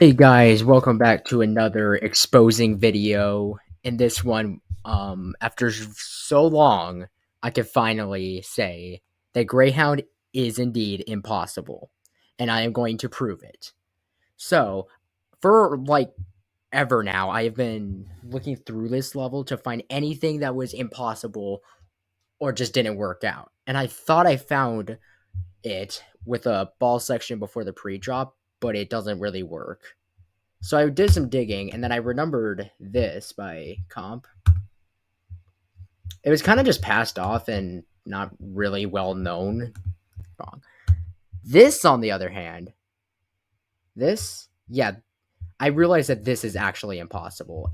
Hey guys, welcome back to another exposing video. In this one, after so long, I can finally say that Greyhound is indeed impossible, and I am going to prove it. So, for like ever now, I have been looking through this level to find anything that was impossible or just didn't work out. And I thought I found it with a ball section before the pre-drop, but it doesn't really work. So I did some digging, and then I remembered this by Comp. It was kind of just passed off and not really well known. Wrong. This, on the other hand, yeah, I realized that this is actually impossible,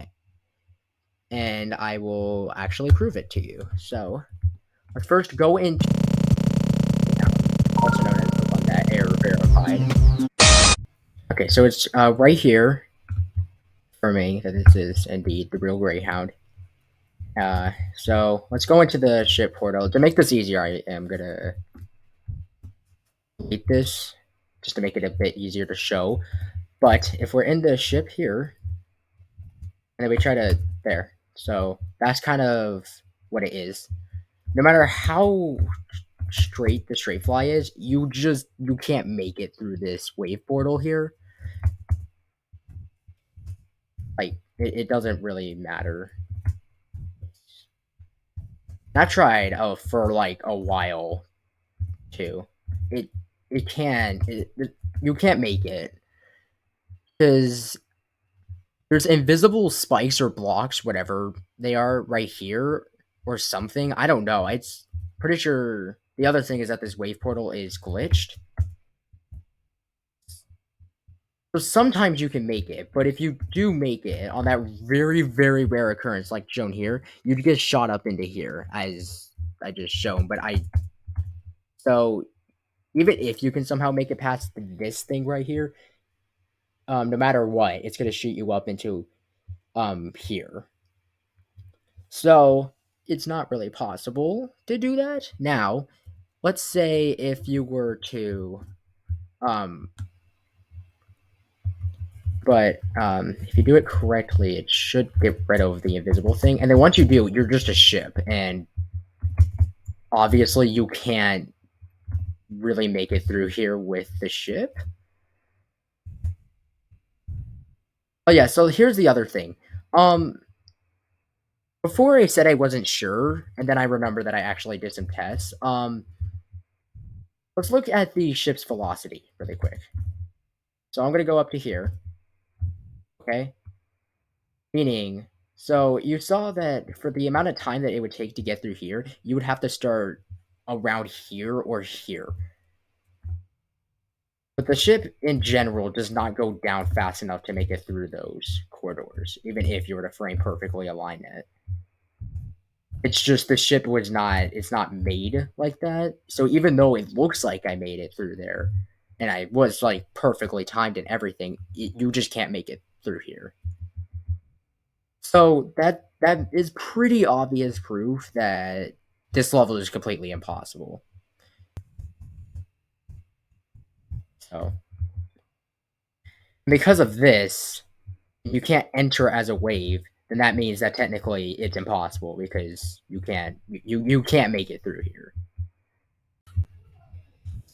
and I will actually prove it to you. So let's first go into also known as the one that error verified. Okay, so it's right here for me that this is indeed the real Greyhound. So let's go into the ship portal. To make this easier, I am gonna delete this just to make it a bit easier to show. But if we're in the ship here, and then we try to there, so that's kind of what it is. No matter how straight the straight fly is, you can't make it through this wave portal here. Like it doesn't really matter. I tried for like a while too. It it can you can't make it because there's invisible spikes or blocks, whatever they are, right here or something. I don't know. It's pretty sure. The other thing is that this wave portal is glitched. So sometimes you can make it, but if you do make it on that very, very rare occurrence, like shown here, you'd get shot up into here, as I just shown. But so even if you can somehow make it past this thing right here, no matter what, it's gonna shoot you up into here. So it's not really possible to do that. Now, let's say if you were to um if you do it correctly, it should get rid of the invisible thing. And then once you do, you're just a ship, and obviously you can't really make it through here with the ship. Oh yeah, so here's the other thing. Um Before I said I wasn't sure, and then I remember that I actually did some tests. Let's look at the ship's velocity really quick. So I'm gonna go up to here. Okay. Meaning, so you saw that for the amount of time that it would take to get through here, you would have to start around here or here. But the ship in general does not go down fast enough to make it through those corridors, even if you were to frame perfectly align it. It's just the ship was not it's not made like that. So even though it looks like I made it through there and I was like perfectly timed and everything, you just can't make it through here. So that is pretty obvious proof that this level is completely impossible. So because of this, you can't enter as a wave, then that means that technically it's impossible because you can't make it through here.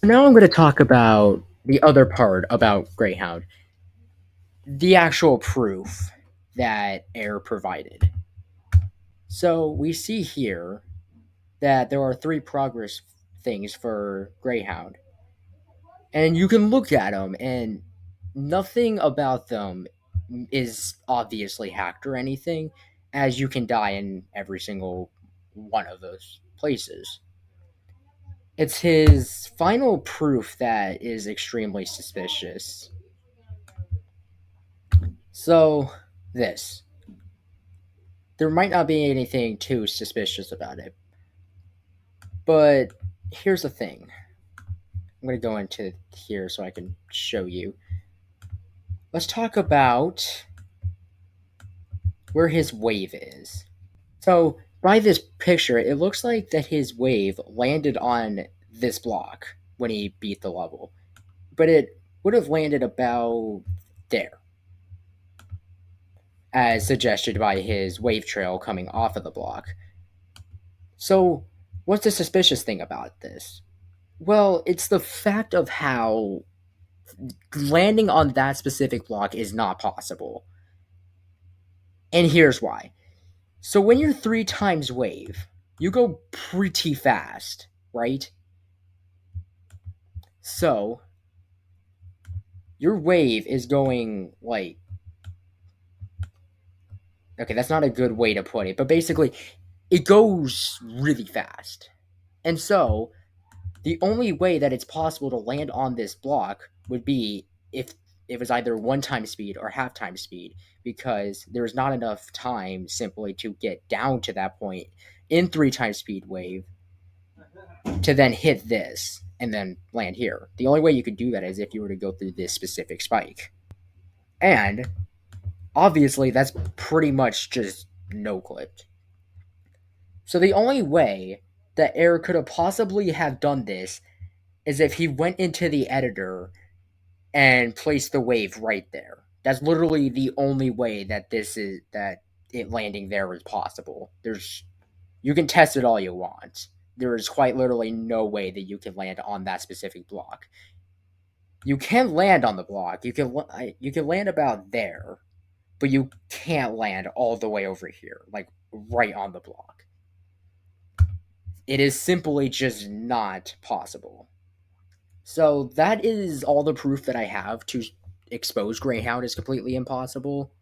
Now I'm going to talk about the other part about Greyhound, the actual proof that Air provided. So we see here that there are three progress things for Greyhound, and you can look at them, and nothing about them is obviously hacked or anything, as you can die in every single one of those places. It's his final proof that is extremely suspicious. So, this. There might not be anything too suspicious about it, but here's the thing. I'm going to go into here so I can show you. Let's talk about where his wave is. So, by this picture, it looks like that his wave landed on this block when he beat the level, but it would have landed about there. as suggested by his wave trail coming off of the block. So, what's the suspicious thing about this? Well, it's the fact of how landing on that specific block is not possible. And here's why. So, when you're 3 times wave, you go pretty fast, right? So, your wave is going like. Okay, that's not a good way to put it, but basically, it goes really fast. And so, the only way that it's possible to land on this block would be if it was either 1 time speed or half-time speed, because there's not enough time simply to get down to that point in 3 times speed wave to then hit this and then land here. The only way you could do that is if you were to go through this specific spike. And obviously, that's pretty much just no clipped. So the only way that Eric could have possibly have done this is if he went into the editor and placed the wave right there. That's literally the only way that it landing there is possible. You can test it all you want. There is quite literally no way that you can land on that specific block. You can land on the block. You can land about there, but you can't land all the way over here, like right on the block. It is simply just not possible. So that is all the proof that I have to expose Greyhound is completely impossible.